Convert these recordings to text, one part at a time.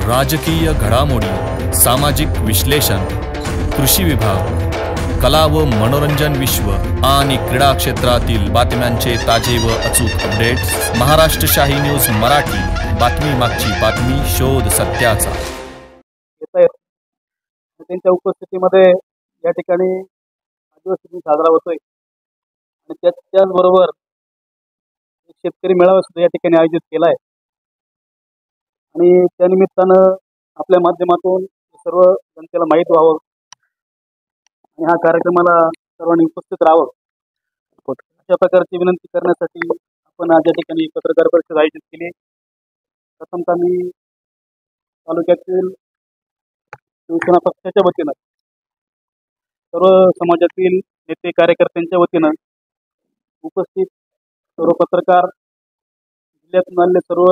राजकीय घडामोडी, सामाजिक विश्लेषण, कृषी विभाग, कला व मनोरंजन विश्व आणि क्रीडा क्षेत्रातील बातम्यांचे ताजे व अचूक अपडेट्स महाराष्ट्र शाही न्यूज मराठी। बातमी मागची बातमी, शोध सत्याचा। त्यांच्या उपस्थितीमध्ये या ठिकाणी आदिवासी दिन साजरा होतोय आणि त्याचबरोबर शेतकरी मेळावा सुद्धा या ठिकाणी आयोजित केला आहे आणि त्या निमित्तानं आपल्या माध्यमातून सर्व जनतेला माहीत व्हावं आणि हा कार्यक्रमाला सर्वांनी उपस्थित राहावं अशा प्रकारची विनंती करण्यासाठी आपण आज या ठिकाणी पत्रकार परिषद आयोजित केली। प्रथमतः मी तालुक्यातील शिवसेना पक्षाच्या वतीनं सर्व समाजातील नेते कार्यकर्त्यांच्या वतीनं उपस्थित सर्व पत्रकार, जिल्ह्यातून आलेले सर्व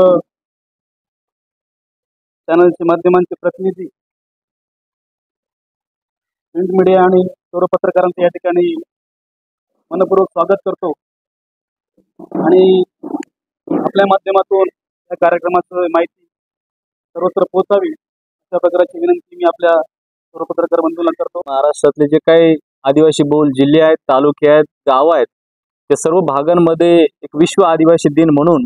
चॅनलचे माध्यमांचे प्रतिनिधी, प्रिंट मीडिया आणि सर्व पत्रकारांचं या ठिकाणी मनपूर्वक स्वागत करतो आणि आपल्या माध्यमातून या कार्यक्रमाची माहिती सर्वत्र पोहोचावी अशा प्रकारची विनंती मी आपल्या सर्व पत्रकार बंधूंना करतो। महाराष्ट्रातले जे काही आदिवासी बहुल जिल्हे आहेत, तालुके आहेत, गाव आहेत, त्या सर्व भागांमध्ये एक विश्व आदिवासी दिन म्हणून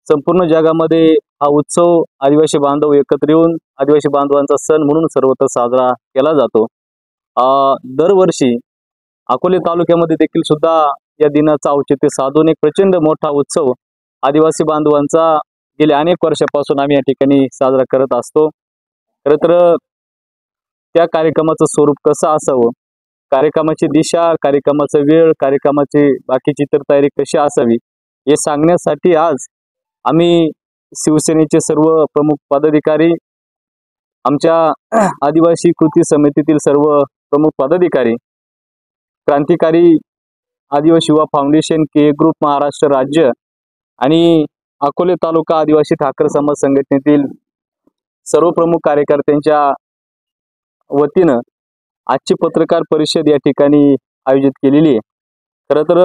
संपूर्ण जगामध्ये हा उत्सव आदिवासी बांधव एकत्र येऊन आदिवासी बांधवांचा सण म्हणून सर्वत्र साजरा केला जातो। दरवर्षी अकोले तालुक्यामध्ये देखील सुद्धा या दिनाचा औचित्य साधून एक प्रचंड मोठा उत्सव आदिवासी बांधवांचा गेल्या अनेक वर्षापासून आम्ही या ठिकाणी साजरा करत असतो। खरं तर त्या कार्यक्रमाचं स्वरूप कसं असावं, कार्यक्रमाची दिशा, कार्यक्रमाचा वेळ, कार्यक्रमाची बाकीची इतर तयारी कशी असावी हे सांगण्यासाठी आज आम्ही शिवसेनेचे सर्व प्रमुख पदाधिकारी, आमच्या आदिवासी कृती समितीतील सर्व प्रमुख पदाधिकारी, क्रांतिकारी आदिवासी युवा फाउंडेशन, के ग्रुप महाराष्ट्र राज्य आणि अकोले तालुका आदिवासी ठाकर समाज संघटनेतील सर्व प्रमुख कार्यकर्त्यांच्या वतीनं आजची पत्रकार परिषद या ठिकाणी आयोजित केलेली आहे। खरं तर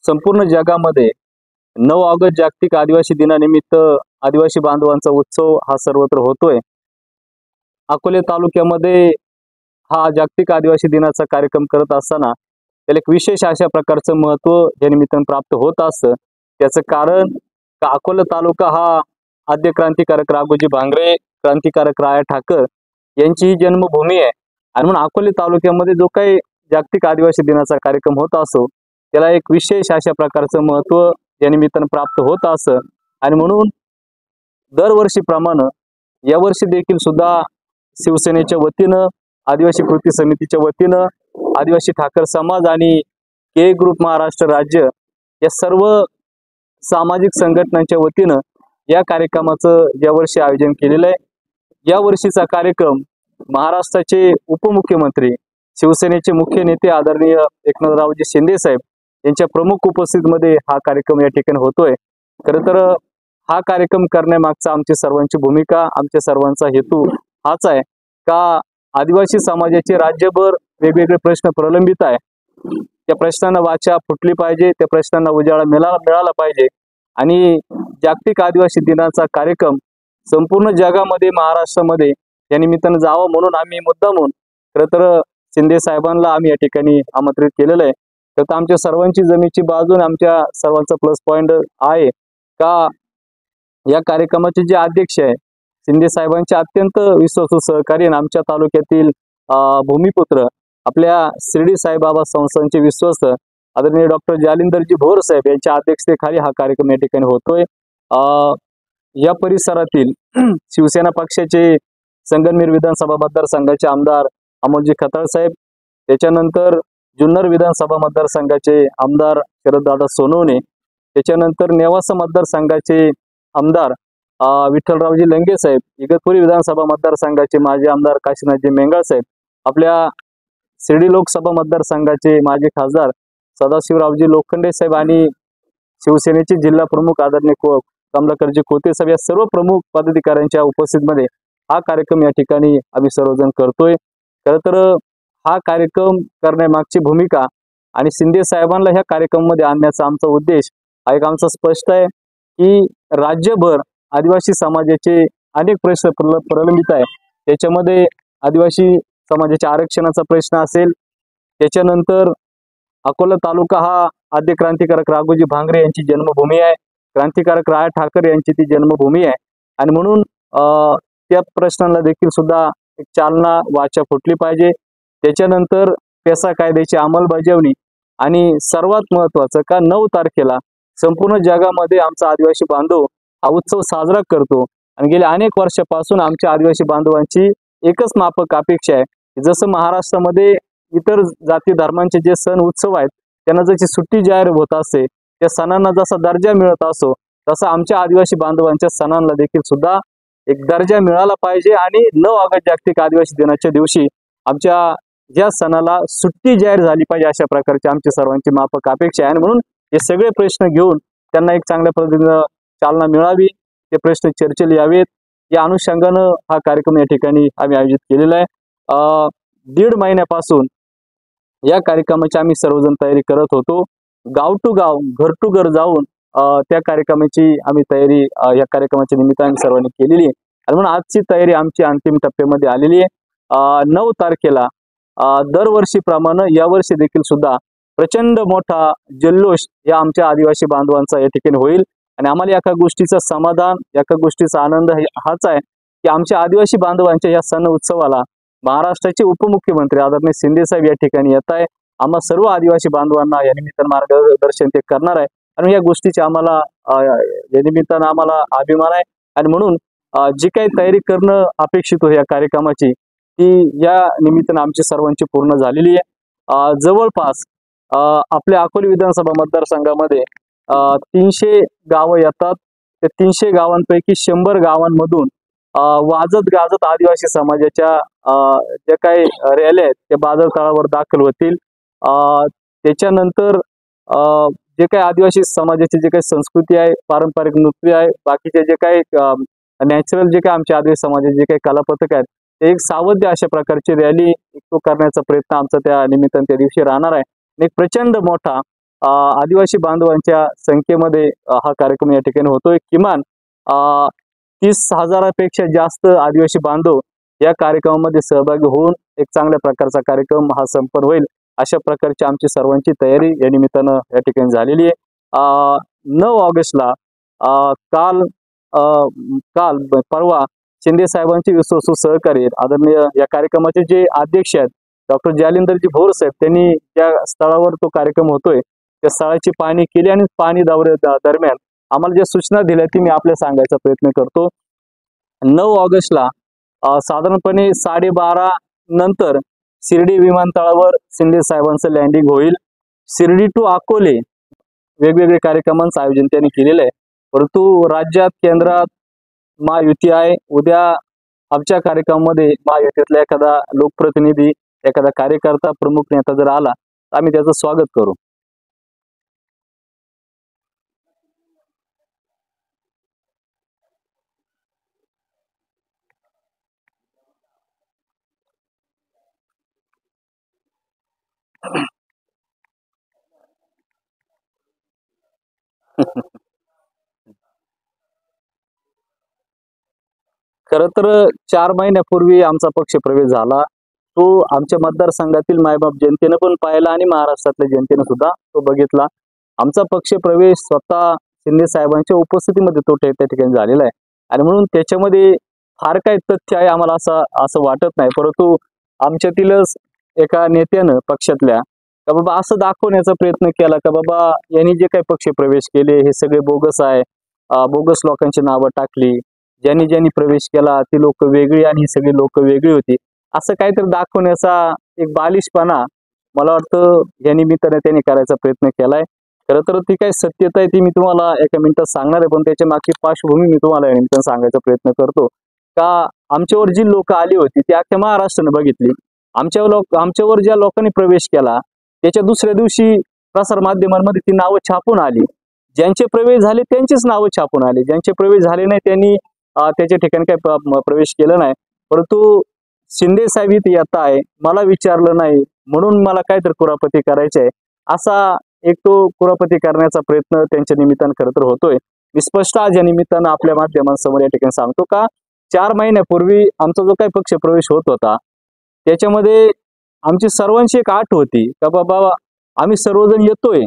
संपूर्ण जगामध्ये 9 ऑगस्ट जागतिक आदिवासी दिनानिमित्त आदिवासी बांधवांचा उत्सव हा सर्वत्र होतोय। अकोले तालुक्यामध्ये हा जागतिक आदिवासी दिनाचा कार्यक्रम करत असताना त्याला एक विशेष अशा प्रकारचं महत्त्व या निमित्तानं प्राप्त होत असतं। त्याचं कारण का अकोले तालुका हा आद्य क्रांतिकारक राघोजी भांगरे, क्रांतिकारक राया ठाकर यांची ही जन्मभूमी आहे आणि म्हणून अकोले तालुक्यामध्ये जो काही जागतिक आदिवासी दिनाचा कार्यक्रम होत असतो त्याला एक विशेष अशा प्रकारचं महत्त्व या निमित्तानं प्राप्त होत असतं आणि म्हणून दरवर्षीप्रमाणे यावर्षी देखील सुद्धा शिवसेनेच्या वतीनं, आदिवासी कृती समितीच्या वतीनं, आदिवासी ठाकर समाज आणि के ग्रुप महाराष्ट्र राज्य या सर्व सामाजिक संघटनांच्या वतीनं या कार्यक्रमाचं यावर्षी आयोजन केलेलं आहे। या वर्षीचा कार्यक्रम महाराष्ट्राचे उपमुख्यमंत्री, शिवसेनेचे मुख्य नेते आदरणीय एकनाथरावजी शिंदे साहेब यांच्या प्रमुख उपस्थितीमध्ये हा कार्यक्रम या ठिकाणी होतोय। खरं तर हा कार्यक्रम करण्यामागचा आमची सर्वांची भूमिका, आमच्या सर्वांचा हेतू हाच आहे का आदिवासी समाजाचे राज्यभर वेगवेगळे प्रश्न प्रलंबित आहे, त्या प्रश्नांना वाचा फुटली पाहिजे, त्या प्रश्नांना उजाळा मिळाला पाहिजे आणि जागतिक आदिवासी दिनाचा कार्यक्रम संपूर्ण जगामध्ये, महाराष्ट्रामध्ये या निमित्तानं जावं म्हणून आम्ही मुद्दामून खरं तर शिंदे साहेबांना आम्ही या ठिकाणी आमंत्रित केलेलं आहे। तर आमच्या सर्वांची जमेची बाजू आणि आमच्या सर्वांचा प्लस पॉईंट आहे का या कार्यक्रमाचे जे अध्यक्ष आहे शिंदे साहेबांचे अत्यंत विश्वासू सहकारी आणि आमच्या तालुक्यातील भूमिपुत्र आपल्या शिर्डी साईबाबा संस्थांचे विश्वस्त आदरणीय डॉक्टर जालिंदरजी भोर साहेब यांच्या अध्यक्षतेखाली हा कार्यक्रम या ठिकाणी होतोय। या परिसरातील शिवसेना पक्षाचे संगमनेर विधानसभा मतदारसंघाचे आमदार अमोलजी खताळ साहेब, त्याच्यानंतर जुन्नर विधानसभा मतदारसंघाचे आमदार शरददादा सोनवणे, त्याच्यानंतर नेवासा मतदारसंघाचे आमदार विठ्ठलरावजी लंगे साहेब, इगतपुरी विधानसभा मतदारसंघाचे माजी आमदार काशीनाथजी मेंगाळ साहेब, आपल्या शिर्डी लोकसभा मतदारसंघाचे माजी खासदार सदाशिवरावजी लोखंडे साहेब आणि शिवसेनेचे जिल्हा प्रमुख आदरणीय कमलाकरजी खोते साहेब या सर्व प्रमुख पदाधिकाऱ्यांच्या उपस्थितीमध्ये हा कार्यक्रम या ठिकाणी आम्ही सर्वजण करतोय। खरं तर हा कार्यक्रम करण्यामागची भूमिका आणि शिंदे साहेबांना ह्या कार्यक्रमामध्ये आणण्याचा आमचा उद्देश हा एक आमचा स्पष्ट आहे की राज्यभर आदिवासी समाजाचे अनेक प्रश्न प्रलंबित आहे. त्याच्यामध्ये आदिवासी समाजाच्या आरक्षणाचा प्रश्न असेल, त्याच्यानंतर अकोला तालुका हा आद्य क्रांतिकारक राघोजी भांगरे यांची जन्मभूमी आहे. क्रांतिकारक राय ठाकरे यांची ती जन्मभूमी आहे आणि म्हणून त्या प्रश्नाला देखील सुद्धा एक चालना वाचा फुटली पाहिजे. त्याच्यानंतर पेसा कायद्याची अंमलबजावणी आणि सर्वात महत्वाचं का 9 तारखेला संपूर्ण जगामध्ये आमचा आदिवासी बांधव हा उत्सव साजरा करतो आणि गेल्या अनेक वर्षापासून आमच्या आदिवासी बांधवांची एकच माफक अपेक्षा आहे की जसं महाराष्ट्रामध्ये इतर जाती धर्मांचे जे सण उत्सव आहेत त्यांना जशी सुट्टी जाहीर होत असते, त्या सणांना जसा दर्जा मिळत असो तसा आमच्या आदिवासी बांधवांच्या सणांना देखील सुद्धा एक दर्जा मिळाला पाहिजे आणि 9 ऑगस्ट जागतिक आदिवासी दिनाच्या दिवशी आमच्या या सणाला सुट्टी जाहीर झाली पाहिजे अशा प्रकारची आमची सर्वांची माफक अपेक्षा आहे. आणि म्हणून हे सगळे प्रश्न घेऊन त्यांना एक चांगल्या पद्धतीनं चालना मिळावी, ते प्रश्न चर्चेला यावेत या अनुषंगानं हा कार्यक्रम या ठिकाणी आम्ही आयोजित केलेला आहे. 1.5 महिन्यापासून या कार्यक्रमाची आम्ही सर्वजण तयारी करत होतो. गाव टू गाव, घर टू घर जाऊन त्या कार्यक्रमाची आम्ही तयारी या कार्यक्रमाच्या निमित्ताने सर्वांनी केलेली आहे आणि म्हणून आजची तयारी आमची अंतिम टप्प्यामध्ये आलेली आहे. 9 तारखेला दरवर्षीप्रमाणे यावर्षी देखील सुद्धा प्रचंड मोठा जल्लोष या आमच्या आदिवासी बांधवांचा या ठिकाणी होईल आणि आम्हाला एका गोष्टीचं समाधान, एका गोष्टीचा आनंद हाच आहे की आमच्या आदिवासी बांधवांच्या या सण उत्सवाला महाराष्ट्राचे उपमुख्यमंत्री आदरणीय शिंदे साहेब या ठिकाणी येत आहे. आम्हा सर्व आदिवासी बांधवांना या निमित्तानं मार्गदर्शन ते करणार आहे आणि या गोष्टीचे आम्हाला या निमित्तानं आम्हाला अभिमान आहे आणि म्हणून जी काही तयारी करणं अपेक्षित होतं या कार्यक्रमाची ती या निमित्तानं आमची सर्वांची पूर्ण झालेली आहे. जवळपास आपल्या अकोले विधानसभा मतदारसंघामध्ये 300 गावं येतात. त्या 300 गावांपैकी 100 गावांमधून वाजत गाजत आदिवासी समाजाच्या ज्या काही रॅल्या आहेत त्या बाजार तळावर दाखल होतील. त्याच्यानंतर जे काही आदिवासी समाजाची जे काही संस्कृती आहे, पारंपरिक नृत्य आहे, बाकीचे जे काही नॅचरल जे काही आमच्या आदिवासी समाजाचे जे काही कलापथक आहेत ते एक सावध्य अशा प्रकारची रॅली तो करण्याचा प्रयत्न आमचा त्या निमित्तानं त्या दिवशी राहणार आहे. एक प्रचंड मोठा आदिवासी बांधवांच्या संख्येमध्ये हा कार्यक्रम या ठिकाणी होतोय. किमान 30,000पेक्षा जास्त आदिवासी बांधव या कार्यक्रमामध्ये सहभागी होऊन एक चांगल्या प्रकारचा कार्यक्रम हा संपन्न होईल अशा प्रकारची आमची सर्वांची तयारी या निमित्तानं या ठिकाणी झालेली आहे. 9 ऑगस्टला काल परवा शिंदे साहेबांचे विश्वासू सहकारी आदरणीय या कार्यक्रमाचे जे अध्यक्ष आहेत डॉक्टर जालिंदरजी भोर साहेब त्यांनी ज्या स्थळावर तो कार्यक्रम होतोय त्या स्थळाची पाहणी केली आणि पाहणी दरम्यान आम्हाला ज्या सूचना दिल्या ती मी आपल्या सांगायचा प्रयत्न करतो. 9 ऑगस्टला साधारणपणे 12:30 नंतर शिर्डी विमानतळावर शिंदे साहेबांचं लँडिंग होईल. शिर्डी टू अकोले वेगवेगळे कार्यक्रमांचं आयोजन त्यांनी केलेलं आहे. परंतु राज्यात केंद्रात महायुती आहे. उद्या आमच्या कार्यक्रमामध्ये महायुतीतला एखादा लोकप्रतिनिधी, एखादा कार्यकर्ता, प्रमुख नेता जर आला तर आम्ही त्याचं स्वागत करू. खरं तर 4 महिन्यापूर्वी आमचा पक्ष प्रवेश झाला. तो आमच्या मतदारसंघातील मायबाप जनतेनं पण पाहिला आणि महाराष्ट्रातल्या जनतेनं सुद्धा तो बघितला. आमचा पक्ष प्रवेश स्वतः शिंदे साहेबांच्या उपस्थितीमध्ये तो त्या ठिकाणी झालेला आहे आणि म्हणून त्याच्यामध्ये फार काही तथ्य आहे आम्हाला असं वाटत नाही. परंतु आमच्यातीलच एका नेत्यानं पक्षातल्या का बाबा असं दाखवण्याचा प्रयत्न केला का बाबा यांनी जे काही पक्ष प्रवेश केले हे सगळे बोगस आहे, बोगस लोकांची नावं टाकली, ज्यांनी प्रवेश केला ती लोक वेगळी आणि ही सगळी लोक वेगळी होती, असं काहीतरी दाखवण्याचा एक बालिशपणा मला वाटतं या निमित्ताने त्यांनी करायचा प्रयत्न केलाय. खरं तर ती काही सत्यता आहे ती मी तुम्हाला एका मिनिटात सांगणार आहे, पण त्याच्या मागची पार्श्वभूमी मी तुम्हाला या निमित्ताने सांगायचा प्रयत्न करतो. का आमच्यावर जी लोक आली होती ती अख्ख्या महाराष्ट्राने बघितली. आमच्यावर ज्या लोकांनी प्रवेश केला त्याच्या दुसऱ्या दिवशी प्रसार माध्यमांमध्ये ती नावं छापून आली. ज्यांचे प्रवेश झाले त्यांचीच नावं छापून आली, ज्यांचे प्रवेश झाले नाही त्यांनी त्याच्या ठिकाणी काही प्रवेश केला नाही. परंतु शिंदे साहेब इथे येत आहे, मला विचारलं नाही म्हणून मला काहीतरी कुरापती करायची आहे, असा एक तो कुरापती करण्याचा प्रयत्न त्यांच्या निमित्तानं खरं तर होतोय. मी स्पष्ट आज या निमित्तानं आपल्या माध्यमांसमोर या ठिकाणी सांगतो का 4 महिन्यापूर्वी आमचा जो काही पक्ष प्रवेश होत होता त्याच्यामध्ये आमची सर्वांची एक आठ होती का बाबा आम्ही सर्वजण येतोय,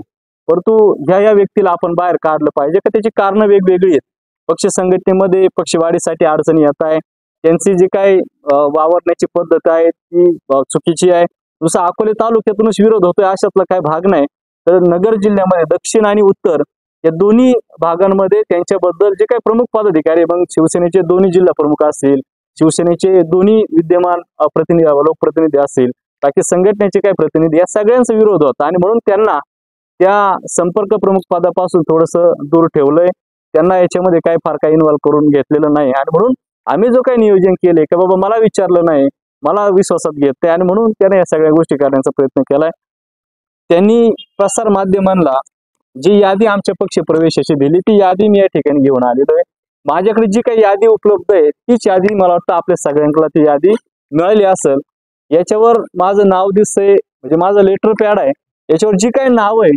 परंतु ह्या व्यक्तीला आपण बाहेर काढलं पाहिजे का त्याची कारणं वेगवेगळी आहेत. पक्ष संघटनेमध्ये पक्षवाढीसाठी अडचणी येत आहे, त्यांची जी काही वावरण्याची पद्धत आहे ती चुकीची आहे. जसं अकोले तालुक्यातूनच विरोध होतोय अशातला काही भाग नाही, तर नगर जिल्ह्यामध्ये दक्षिण आणि उत्तर या दोन्ही भागांमध्ये त्यांच्याबद्दल जे काही प्रमुख पदाधिकारी, मग शिवसेनेचे दोन्ही जिल्हा प्रमुख असतील, शिवसेनेचे दोन्ही विद्यमान प्रतिनिधी लोकप्रतिनिधी असतील, बाकी संघटनेचे काही प्रतिनिधी, या सगळ्यांचा विरोध होता आणि म्हणून त्यांना त्या संपर्क प्रमुख पदापासून थोडंसं दूर ठेवलंय. त्यांना याच्यामध्ये काही फार काही इन्व्हॉल्व करून घेतलेलं नाही आणि म्हणून आम्ही जो काही नियोजन केले की बाबा मला विचारलं नाही, मला विश्वासात घेत नाही आणि म्हणून त्याने या सगळ्या गोष्टी करण्याचा प्रयत्न केलाय. त्यांनी प्रसार माध्यमांना जी यादी आमच्या पक्ष प्रवेशाची दिली ती यादी मी या ठिकाणी घेऊन आलेलो आहे. माझ्याकडे जी काही यादी उपलब्ध आहे तीच यादी मला वाटतं आपल्या सगळ्यांना ती यादी मिळाली असेल. याच्यावर माझं नाव दिसतंय, म्हणजे माझं लेटर पॅड आहे, याच्यावर जी काही नाव आहे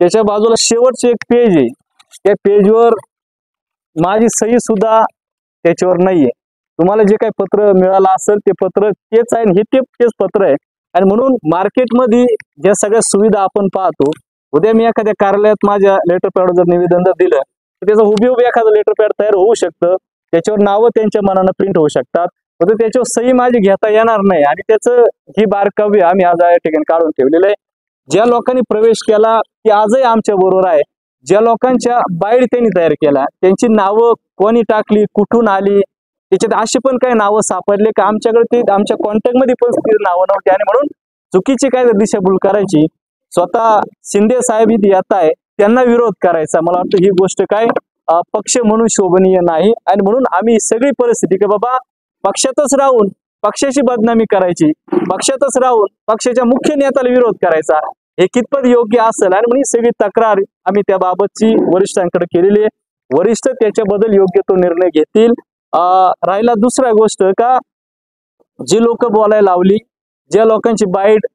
त्याच्या बाजूला शेवटचे एक पेज आहे, त्या पेजवर माझी सही सुद्धा त्याच्यावर नाहीये. तुम्हाला जे काही पत्र मिळालं असेल ते पत्र तेच आहे, हे तेच पत्र आहे. आणि म्हणून मार्केटमध्ये ज्या सगळ्या सुविधा आपण पाहतो, उद्या मी एखाद्या कार्यालयात माझ्या लेटर पॅडवर जर निवेदन जर दिलं तर त्याचं हुबेहूब एखादं लेटर पॅड तयार होऊ शकतं, त्याच्यावर नावं त्यांच्या मनानं प्रिंट होऊ शकतात, पण त्याच्यावर सही माझी घेता येणार नाही आणि त्याचं ही बारकावे आम्ही आज या ठिकाणी काढून ठेवलेलं आहे. ज्या लोकांनी प्रवेश केला ते आजही आमच्या बरोबर आहे. ज्या लोकांच्या बाईड त्यांनी तयार केला त्यांची नावं कोणी टाकली, कुठून आली, त्याच्यात अशी पण काही नावं सापडले का आमच्याकडे ते आमच्या कॉन्टॅक्टमध्ये पण नावं नव्हती आणि म्हणून चुकीची काय दिशाभूल करायची, स्वतः शिंदे साहेब इथे येत आहे त्यांना विरोध करायचा, मला वाटतं ही गोष्ट काय पक्ष म्हणून शोभनीय नाही. आणि म्हणून आम्ही सगळी परिस्थिती की बाबा पक्षातच राहून पक्षाची बदनामी करायची, पक्षातच राहून पक्षाच्या मुख्य नेत्याला विरोध करायचा, हे कितपत योग्य असेल आणि म्हणून सगळी तक्रार आम्ही त्या बाबतची वरिष्ठांकडे केलेली आहे. वरिष्ठ त्याच्याबद्दल योग्य तो निर्णय घेतील. राहिला दुसरा गोष्ट का जी लोक बोलायला लावली, ज्या लोकांची बाईट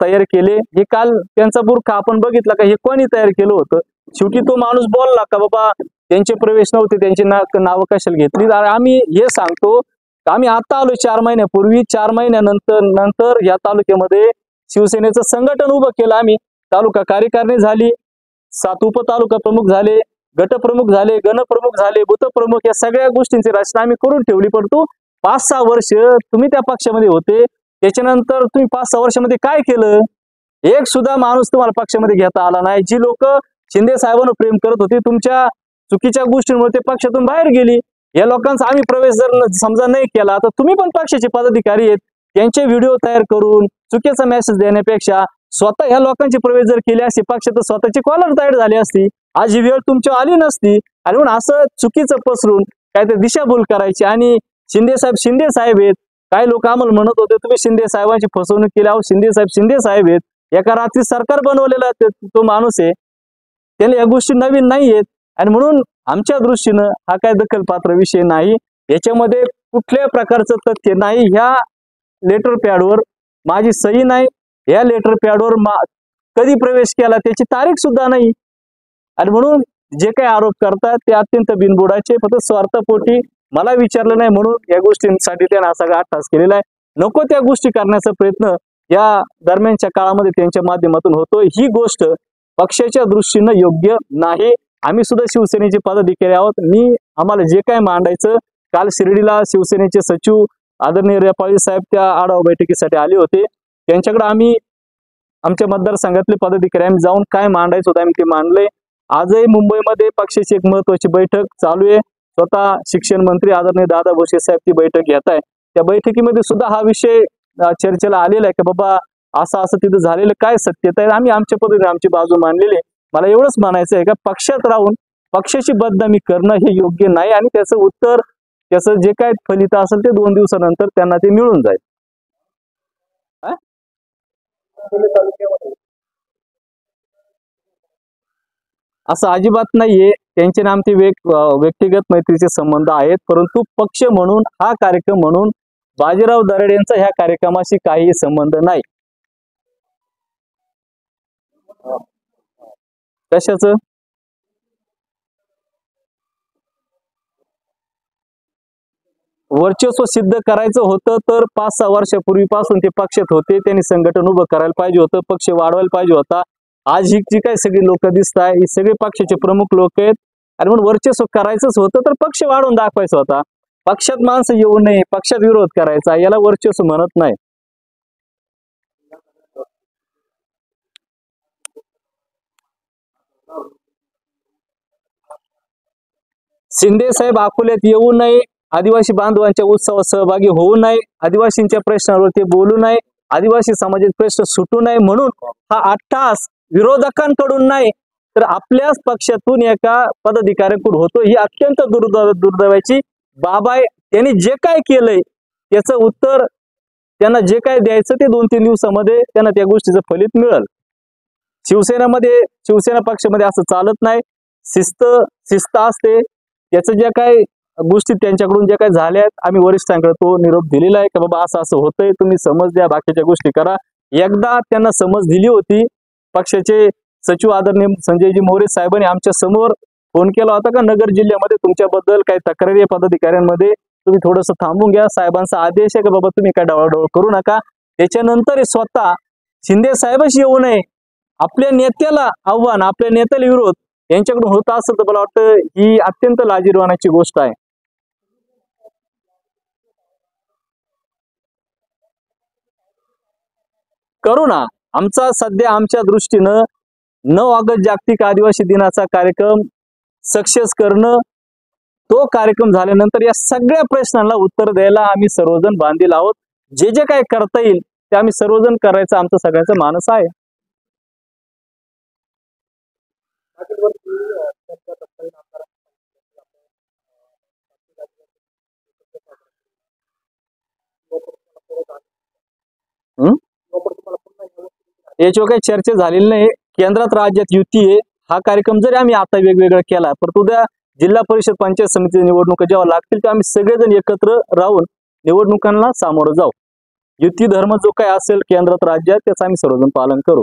तयार केले, हे काल त्यांचा बुरखा आपण बघितला का हे कोणी तयार केलं होतं. शेवटी तो माणूस बोलला का बाबा त्यांचे प्रवेश नव्हते, त्यांची नावं कशाला घेतली. आम्ही हे सांगतो आम्ही आता आलो 4 महिन्यापूर्वी, 4 महिन्यानंतर या तालुक्यामध्ये शिवसेनेचं संघटन उभं केलं. आम्ही तालुका कार्यकारिणी झाली, 7 उपतालुका प्रमुख झाले, गटप्रमुख झाले, गणप्रमुख झाले, बुथप्रमुख, या सगळ्या गोष्टींची रचना आम्ही करून ठेवली. परंतु 5-6 वर्ष तुम्ही त्या पक्षामध्ये होते, त्याच्यानंतर तुम्ही 5-6 वर्षामध्ये काय केलं? एक सुद्धा माणूस तुम्हाला पक्षामध्ये घेता आला नाही. जी लोक शिंदे साहेबांना प्रेम करत होती तुमच्या चुकीच्या गोष्टींमुळे ते पक्षातून बाहेर गेली. या लोकांचा आम्ही प्रवेश जर समजा नाही केला तर तुम्ही पण पक्षाचे पदाधिकारी आहेत, त्यांचे व्हिडिओ तयार करून चुकीचा मेसेज देण्यापेक्षा स्वतः ह्या लोकांची प्रवेश जर केली असती पक्षात स्वतःची कॉलर तयार झाली असती, आज ही वेळ तुमच्या आली नसती. आणि म्हणून असं चुकीचं पसरून काहीतरी दिशाभूल करायची आणि शिंदे साहेब आहेत. काही लोक आम्हाला म्हणत होते तुम्ही शिंदे साहेबांची फसवणूक केली. अहो शिंदे साहेब आहेत, एका रात्री सरकार बनवलेला तो माणूस आहे, त्याला या गोष्टी नवीन नाही आहेत. आणि म्हणून आमच्या दृष्टीनं हा काय दखलपात्र विषय नाही, याच्यामध्ये कुठल्या प्रकारचं तथ्य नाही. ह्या लेटर पॅडवर माझी सही नाही, या लेटर पॅडवर कधी प्रवेश केला त्याची तारीख सुद्धा नाही. आणि म्हणून जे काही आरोप करतात ते अत्यंत बिनबुडाचे, फक्त स्वार्थपोटी मला विचारलं नाही म्हणून या गोष्टींसाठी त्यांना असा अट्टास केलेला आहे. नको त्या गोष्टी करण्याचा प्रयत्न या दरम्यानच्या काळामध्ये त्यांच्या माध्यमातून होतोय. ही गोष्ट पक्षाच्या दृष्टीनं योग्य नाही. आम्ही सुद्धा शिवसेनेचे पदाधिकारी आहोत. आम्हाला जे काय मांडायचं, काल शिर्डीला शिवसेनेचे सचिव आदरणीय रेपाळी साहेब त्या आढावा बैठकीसाठी आले होते. त्यांच्याकडे आम्ही आमच्या मतदारसंघातले पदाधिकारी आम्ही जाऊन काय मांडायचं होतं आम्ही ते मांडले. आजही मुंबईमध्ये पक्षाची एक महत्वाची बैठक चालू आहे. स्वतः शिक्षण मंत्री आदरणीय दादा भुसे साहेब ती बैठक घेत आहे. त्या बैठकीमध्ये सुद्धा हा विषय चर्चेला आलेला आहे की बाबा असं तिथं झालेलं काय सत्यता आहे. आम्ही आमच्या पद्धतीने आमची बाजू मांडलेली. मला एवढंच म्हणायचं आहे का पक्षात राहून पक्षाची बदनामी करणं हे योग्य नाही आणि त्याचं उत्तर, त्याचं जे काय फलित असेल ते 2 दिवसानंतर त्यांना ते मिळून जाईल. असं अजिबात नाहीये. त्यांचे नाम ते व्यक्तिगत मैत्रीचे संबंध आहेत, परंतु पक्ष म्हणून हा कार्यक्रम म्हणून बाजीराव दराडे यांचा ह्या कार्यक्रमाशी काही संबंध नाही. कशाचं? वर्चस्व सिद्ध करायचं होतं तर 5-6 वर्षापूर्वीपासून ते पक्षात होते, त्यांनी संघटन उभं करायला पाहिजे होतं, पक्ष वाढवायला पाहिजे होता. आज ही जी काही सगळी लोक दिसत आहे ही सगळे पक्षाचे प्रमुख लोक आहेत आणि म्हणून वर्चस्व करायचंच होतं तर पक्ष वाढवून दाखवायचा होता. पक्षात माणसं येऊ नये, पक्षात विरोध करायचा, याला वर्चस्व म्हणत नाही. शिंदे साहेब अकोल्यात येऊ नये, आदिवासी बांधवांच्या उत्सवात सहभागी होऊ नये, आदिवासींच्या प्रश्नावर ते बोलू नये, आदिवासी समाजाचे प्रश्न सुटू नये म्हणून हा अट्टहास विरोधकांकडून नाही तर आपल्याच पक्षातून एका पदाधिकाऱ्याकडून होतो. ही अत्यंत दुर्दैवाची बाब आहे. त्यांनी जे काय केलंय त्याचं उत्तर त्यांना जे काय द्यायचं ते 2-3 दिवसामध्ये त्यांना त्या गोष्टीचं फलित मिळेल. शिवसेना पक्षामध्ये असं चालत नाही. शिस्त असते. त्याचं ज्या काय गोष्टी त्यांच्याकडून ज्या काय झाल्यात आम्ही वरिष्ठांकडे तो निरोप दिलेला आहे की बाबा असं असं होतंय, तुम्ही समज द्या, बाकीच्या गोष्टी करा. एकदा त्यांना समज दिली होती. पक्षाचे सचिव आदरणीय संजयजी मोरे साहेबांनी आमच्या समोर फोन केला होता का नगर जिल्ह्यामध्ये तुमच्याबद्दल काही तक्रारी आहे पदाधिकाऱ्यांमध्ये, तुम्ही थोडंसं थांबून घ्या, साहेबांचा आदेश आहे की बाबा तुम्ही काय डावळाडोळ करू नका. त्याच्यानंतर स्वतः शिंदे साहेबच येऊ नये, आपल्या नेत्याला आव्हान, आपल्या नेत्याला विरोध यांच्याकडून होत असं तर मला वाटतं ही अत्यंत लाजिरवाण्याची गोष्ट आहे. करू ना. आमचा सध्या आमच्या दृष्टीनं 9 ऑगस्ट जागतिक आदिवासी दिनाचा कार्यक्रम सक्सेस करणं, तो कार्यक्रम झाल्यानंतर या सगळ्या प्रश्नांना उत्तर द्यायला आम्ही सर्वजण बांधील आहोत. जे जे काय करता येईल ते आम्ही सर्वजण करायचं आमचा सगळ्यांचा मानस आहे. याच्यावर काही चर्चा झालेली नाही. केंद्रात राज्यात युती आहे. हा कार्यक्रम जरी आम्ही आता वेगवेगळा केला परंतु उद्या जिल्हा परिषद पंचायत समिती निवडणुका जेव्हा लागतील तेव्हा आम्ही सगळेजण एकत्र राहून निवडणुकांना सामोरं जाऊ. युती धर्म जो काय असेल केंद्रात राज्यात त्याचं आम्ही सर्वजण पालन करू.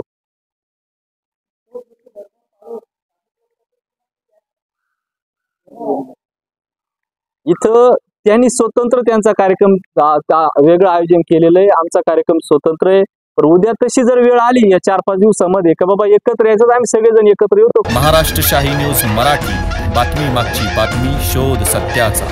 इथं त्यांनी स्वतंत्र त्यांचा कार्यक्रम वेगळं आयोजन केलेलं आहे. आमचा कार्यक्रम स्वतंत्र आहे. पण उद्या तशी जर वेळ आली या 4-5 दिवसामध्ये का बाबा एकत्र यायचं तर आम्ही सगळेजण एकत्र येतो. महाराष्ट्र शाही न्यूज मराठी, बातमी मागची बातमी, शोध सत्याचा.